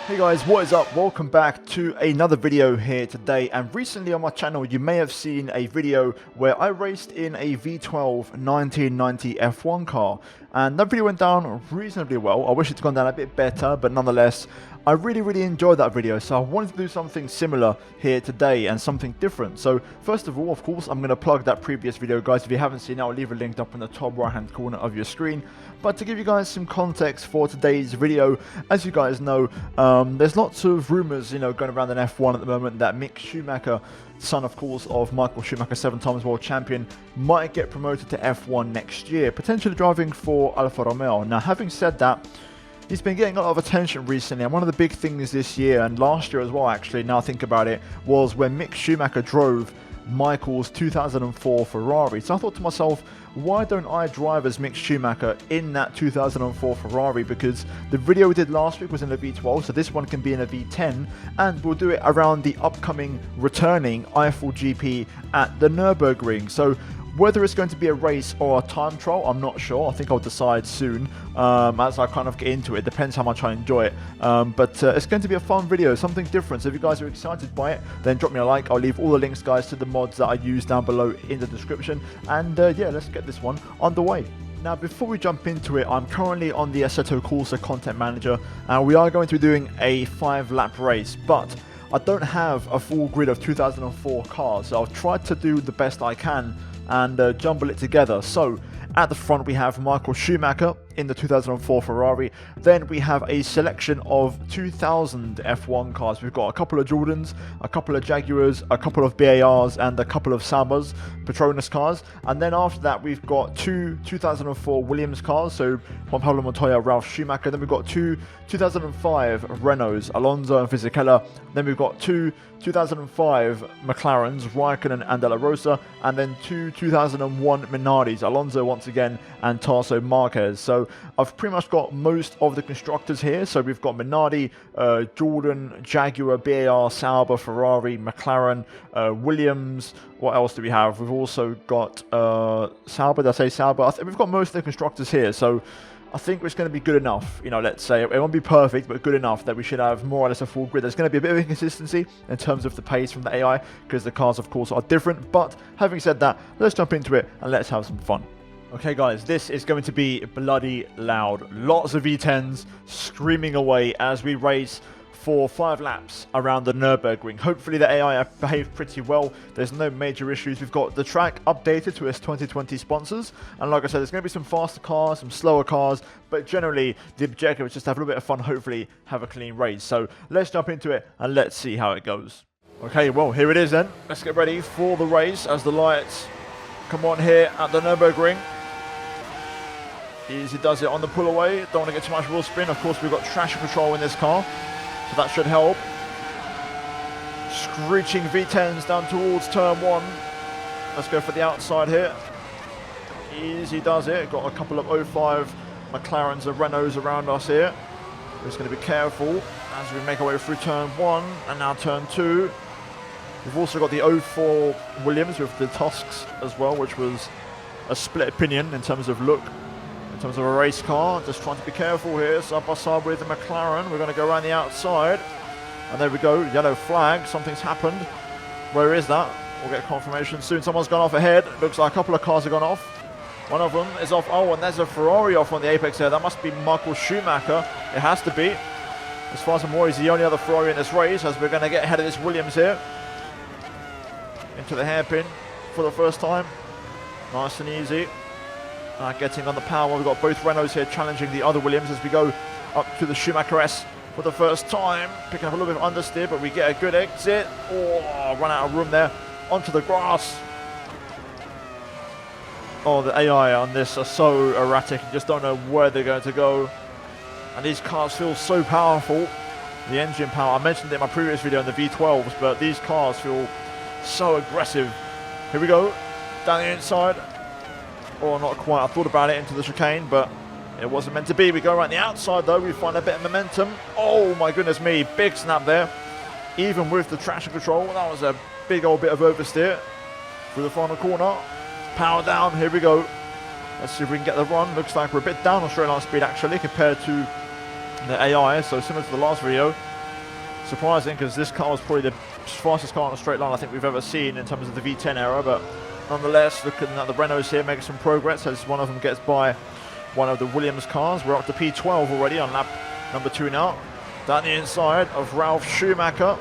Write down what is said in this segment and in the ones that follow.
Hey guys, what is up? Welcome back to another video here today. And recently on my channel you may have seen a video where I raced in a V12 1990 F1 car, and that video went down reasonably well. I wish it's gone down a bit better, but nonetheless I really enjoyed that video, so I wanted to do something similar here today and something different. So first of all, of course, I'm going to plug that previous video, guys. If you haven't seen it, I'll leave a link up in the top right hand corner of your screen. But to give you guys some context for today's video, as you guys know, there's lots of rumours, going around in F1 at the moment that Mick Schumacher, son of course of Michael Schumacher, 7-time world champion, might get promoted to F1 next year, potentially driving for Alfa Romeo. Now, having said that, he's been getting a lot of attention recently, and one of the big things this year, and last year as well actually, now I think about it, was when Mick Schumacher drove Michael's 2004 Ferrari. So I thought to myself, why don't I drive as Mick Schumacher in that 2004 Ferrari? Because the video we did last week was in a V12, so this one can be in a V10, and we'll do it around the upcoming returning Eifel GP at the Nurburgring. So whether it's going to be a race or a time trial, I'm not sure. I think I'll decide soon as I kind of get into it. Depends how much I enjoy it. But it's going to be a fun video, something different. So if you guys are excited by it, then drop me a like. I'll leave all the links, guys, to the mods that I use down below in the description. And yeah, let's get this one underway. Now, before we jump into it, I'm currently on the Assetto Corsa Content Manager, and we are going to be doing a 5-lap race, but I don't have a full grid of 2004 cars, so I've tried to do the best I can and jumble it together. So at the front we have Michael Schumacher in the 2004 Ferrari. Then we have a selection of 2000 F1 cars. We've got a couple of Jordans, a couple of Jaguars, a couple of BARs, and a couple of Saubers, Petronas cars. And then after that we've got two 2004 Williams cars, so Juan Pablo Montoya, Ralf Schumacher. Then we've got two 2005 Renaults, Alonso and Fisichella. Then we've got two 2005 McLarens, Raikkonen and De La Rosa, and then two 2001 Minardis, Alonso once again and Tarso Marquez. So I've pretty much got most of the constructors here. So we've got Minardi, Jordan, Jaguar, BAR, Sauber, Ferrari, McLaren, Williams. What else do we have? We've also got Sauber. Did I say Sauber? We've got most of the constructors here. So I think it's going to be good enough, let's say. It won't be perfect, but good enough that we should have more or less a full grid. There's going to be a bit of inconsistency in terms of the pace from the AI, because the cars, of course, are different. But having said that, let's jump into it and let's have some fun. Okay, guys, this is going to be bloody loud. Lots of V10s screaming away as we race for 5 laps around the Nurburgring. Hopefully the AI have behaved pretty well. There's no major issues. We've got the track updated to its 2020 sponsors, and like I said, there's going to be some faster cars, some slower cars, but generally the objective is just to have a little bit of fun, hopefully have a clean race. So let's jump into it and let's see how it goes. Okay, well, here it is then. Let's get ready for the race as the lights come on here at the Nurburgring. Easy does it on the pull away. Don't want to get too much wheel spin. Of course, we've got traction control in this car, so that should help. Screeching V10s down towards turn 1. Let's go for the outside here. Easy does it. Got a couple of 05 McLarens and Renaults around us here. We're just going to be careful as we make our way through turn 1 and now turn 2. We've also got the 04 Williams with the Tusks as well, which was a split opinion in terms of look. In terms of a race car, just trying to be careful here, side by side with the McLaren. We're going to go around the outside, and there we go, yellow flag, something's happened. Where is that? We'll get confirmation soon. Someone's gone off ahead. Looks like a couple of cars have gone off. One of them is off. Oh, and there's a Ferrari off on the apex there. That must be Michael Schumacher. It has to be. As far as I'm aware, he's the only other Ferrari in this race, as we're going to get ahead of this Williams here. Into the hairpin for the first time. Nice and easy. Getting on the power. We've got both Renaults here challenging the other Williams as we go up to the Schumacher S for the first time. Picking up a little bit of understeer, but we get a good exit. Oh, run out of room there. Onto the grass. Oh, the AI on this are so erratic. You just don't know where they're going to go. And these cars feel so powerful. The engine power, I mentioned it in my previous video on the V12s, but these cars feel so aggressive. Here we go. Down the inside. Or not quite. I thought about it into the chicane, but it wasn't meant to be. We go around the outside though. We find a bit of momentum. Oh my goodness me. Big snap there. Even with the traction control, that was a big old bit of oversteer. Through the final corner. Power down. Here we go. Let's see if we can get the run. Looks like we're a bit down on straight line speed actually compared to the AI. So similar to the last video. surprising because this car was probably the fastest car on a straight line I think we've ever seen in terms of the V10 era, but nonetheless, looking at the Renaults here making some progress as one of them gets by one of the Williams cars. We're up to P12 already on lap number 2 now. Down the inside of Ralf Schumacher.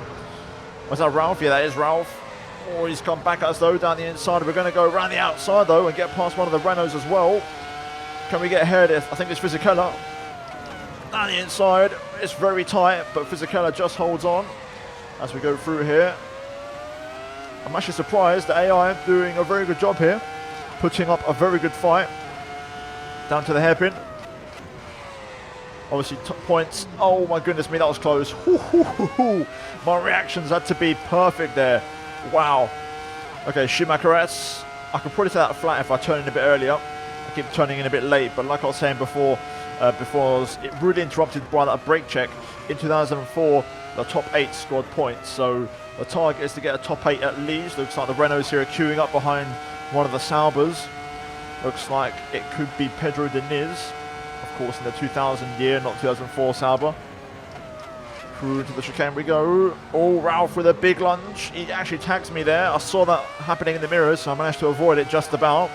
Was that Ralf? Yeah, that is Ralf. Oh, he's come back at us though down the inside. We're going to go around the outside though and get past one of the Renaults as well. Can we get ahead? I think it's Fisichella. Down the inside, it's very tight, but Fisichella just holds on as we go through here. I'm actually surprised that AI doing a very good job here, putting up a very good fight. Down to the hairpin. Obviously top points. Oh my goodness me, that was close. My reactions had to be perfect there. Wow. Okay, Schumacher S. I could probably take that flat if I turn in a bit earlier. I keep turning in a bit late, but like I was saying before, I was really interrupted by that brake check. In 2004, the top 8 scored points, so the target is to get a top 8 at least. Looks like the Renaults here are queuing up behind one of the Saubers. Looks like it could be Pedro Diniz, of course in the 2000 year, not 2004 Sauber. Through to the chicane we go. Oh, Ralf with a big lunge. He actually tags me there. I saw that happening in the mirrors, so I managed to avoid it just about.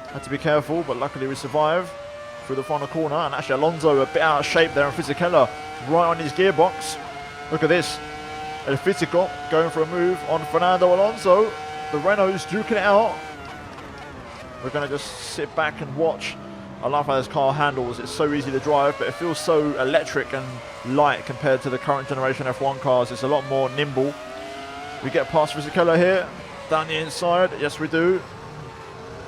Had to be careful, but luckily we survived through the final corner. And actually Alonso a bit out of shape there, and Fisichella right on his gearbox. Look at this. El Fisico going for a move on Fernando Alonso. The Renault's duking it out. We're going to just sit back and watch. I love how this car handles. It's so easy to drive, but it feels so electric and light compared to the current generation F1 cars. It's a lot more nimble. We get past Fisichella here. Down the inside. Yes, we do.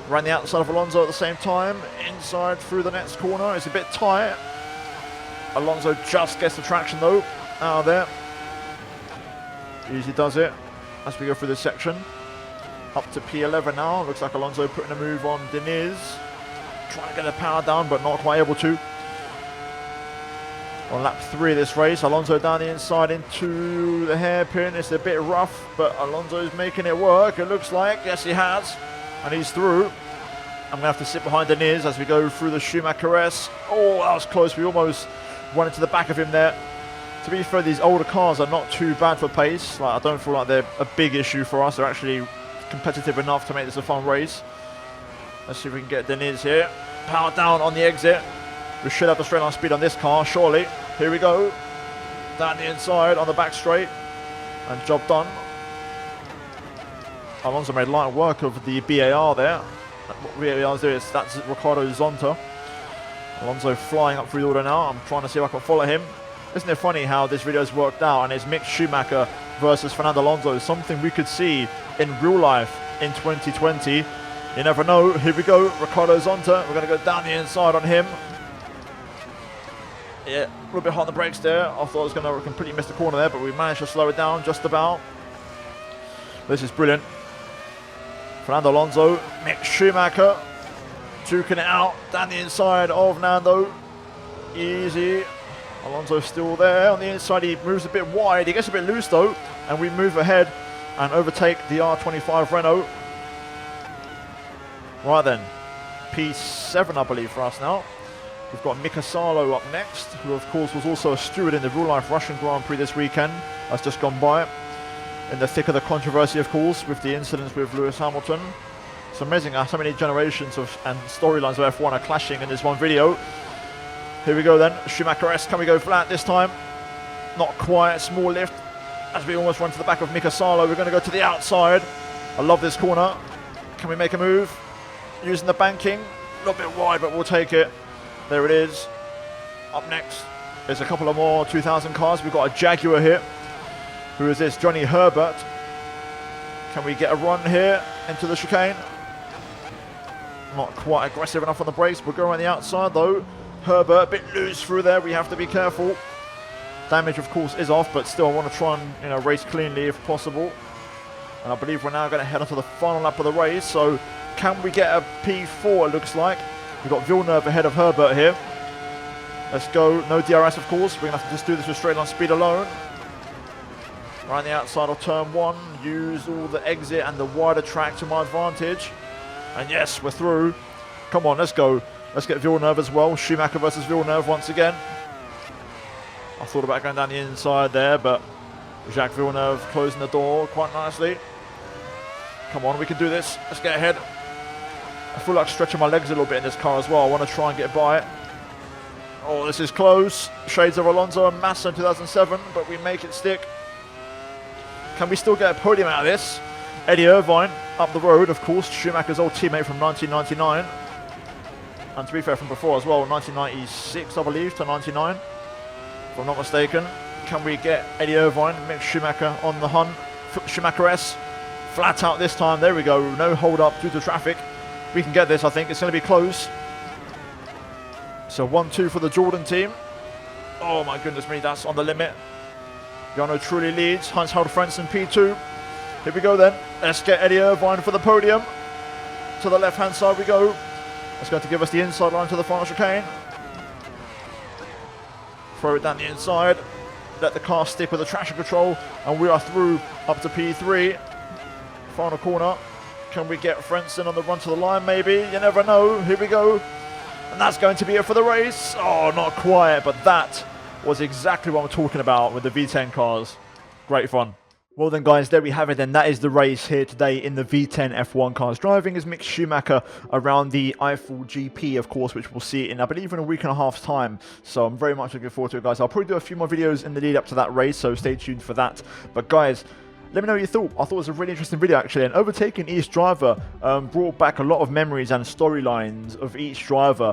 Around the outside of Alonso at the same time. Inside through the next corner. It's a bit tight. Alonso just gets the traction though. Out of there. Easy does it as we go through this section. Up to P11 now. Looks like Alonso putting a move on Diniz. Trying to get the power down, but not quite able to. On lap 3 of this race, Alonso down the inside into the hairpin. It's a bit rough, but Alonso's making it work, it looks like. Yes, he has. And he's through. I'm going to have to sit behind Diniz as we go through the Schumacher S. Oh, that was close. We almost went into the back of him there. To be fair, these older cars are not too bad for pace. Like, I don't feel like they're a big issue for us. They're actually competitive enough to make this a fun race. Let's see if we can get Diniz here. Power down on the exit. We should have the straight line speed on this car, surely. Here we go. Down the inside on the back straight. And job done. Alonso made light work of the BAR there. What BAR is, that's Ricardo Zonta. Alonso flying up through the order now. I'm trying to see if I can follow him. Isn't it funny how this video's worked out and it's MICK Schumacher versus Fernando Alonso, something we could see in real life in 2020. You never know. Here we go, Ricardo Zonta. We're going to go down the inside on him. Yeah, a little bit hot on the brakes there. I thought I was going to completely miss the corner there, but we managed to slow it down just about. This is brilliant. Fernando Alonso, MICK Schumacher, duking it out down the inside of Nando. Easy. Alonso still there on the inside. He moves a bit wide. He gets a bit loose though, and we move ahead and overtake the R25 Renault. Right then, P7 I believe for us now. We've got Mika Salo up next, who of course was also a steward in the real-life Russian Grand Prix this weekend. That's just gone by. In the thick of the controversy, of course, with the incidents with Lewis Hamilton. It's amazing how so many generations of and storylines of F1 are clashing in this one video. Here we go then, Schumacher S, can we go flat this time? Not quite, small lift, as we almost run to the back of Mika Salo. We're going to go to the outside. I love this corner. Can we make a move? Using the banking, a little bit wide, but we'll take it. There it is. Up next, there's a couple of more 2000 cars. We've got a Jaguar here. Who is this? Johnny Herbert. Can we get a run here into the chicane? Not quite aggressive enough on the brakes. We'll go around the outside though. Herbert, a bit loose through there. We have to be careful. Damage, of course, is off, but still I want to try and race cleanly if possible. And I believe we're now going to head on to the final lap of the race. So can we get a P4, it looks like. We've got Villeneuve ahead of Herbert here. Let's go. No DRS, of course. We're going to have to just do this with straight line speed alone. Around the outside of turn 1. Use all the exit and the wider track to my advantage. And yes, we're through. Come on, let's go. Let's get Villeneuve as well. Schumacher versus Villeneuve once again. I thought about going down the inside there, but Jacques Villeneuve closing the door quite nicely. Come on, we can do this. Let's get ahead. I feel like stretching my legs a little bit in this car as well. I want to try and get by it. Oh, this is close. Shades of Alonso and Massa in 2007, but we make it stick. Can we still get a podium out of this? Eddie Irvine up the road, of course, Schumacher's old teammate from 1999. And to be fair, from before as well, 1996, I believe, to 99, if I'm not mistaken. Can we get Eddie Irvine, Mick Schumacher on the hunt? Schumacher S, flat out this time. There we go. No hold up due to traffic. We can get this, I think. It's going to be close. So 1-2 for the Jordan team. Oh my goodness me, that's on the limit. Jarno Trulli leads. Heinz-Harald Frentzen P2. Here we go then. Let's get Eddie Irvine for the podium. To the left-hand side we go. That's going to give us the inside line to the final chicane. Throw it down the inside. Let the car stick with the traction control. And we are through up to P3. Final corner. Can we get Frentzen on the run to the line maybe? You never know. Here we go. And that's going to be it for the race. Oh, not quite. But that was exactly what I'm talking about with the V10 cars. Great fun. Well then guys, there we have it then. That is the race here today in the V10 F1 cars. Driving is Mick Schumacher around the Eifel GP, of course, which we'll see in, I believe, in a week and a half's time. So I'm very much looking forward to it, guys. I'll probably do a few more videos in the lead up to that race, so stay tuned for that. But guys, let me know what you thought. I thought it was a really interesting video, actually. And overtaking each driver brought back a lot of memories and storylines of each driver,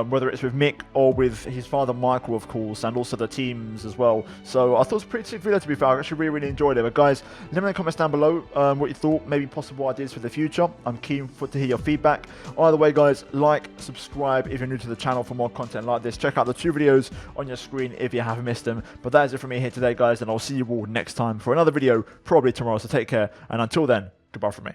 whether it's with Mick or with his father Michael, of course, and also the teams as well. So I thought it was a pretty sick video, to be fair. I actually really enjoyed it. But guys, let me know in the comments down below what you thought, maybe possible ideas for the future. I'm keen to hear your feedback. Either way, guys, like, subscribe if you're new to the channel for more content like this. Check out the 2 videos on your screen if you haven't missed them. But that is it from me here today, guys, and I'll see you all next time for another video, probably tomorrow. So take care, and until then, goodbye from me.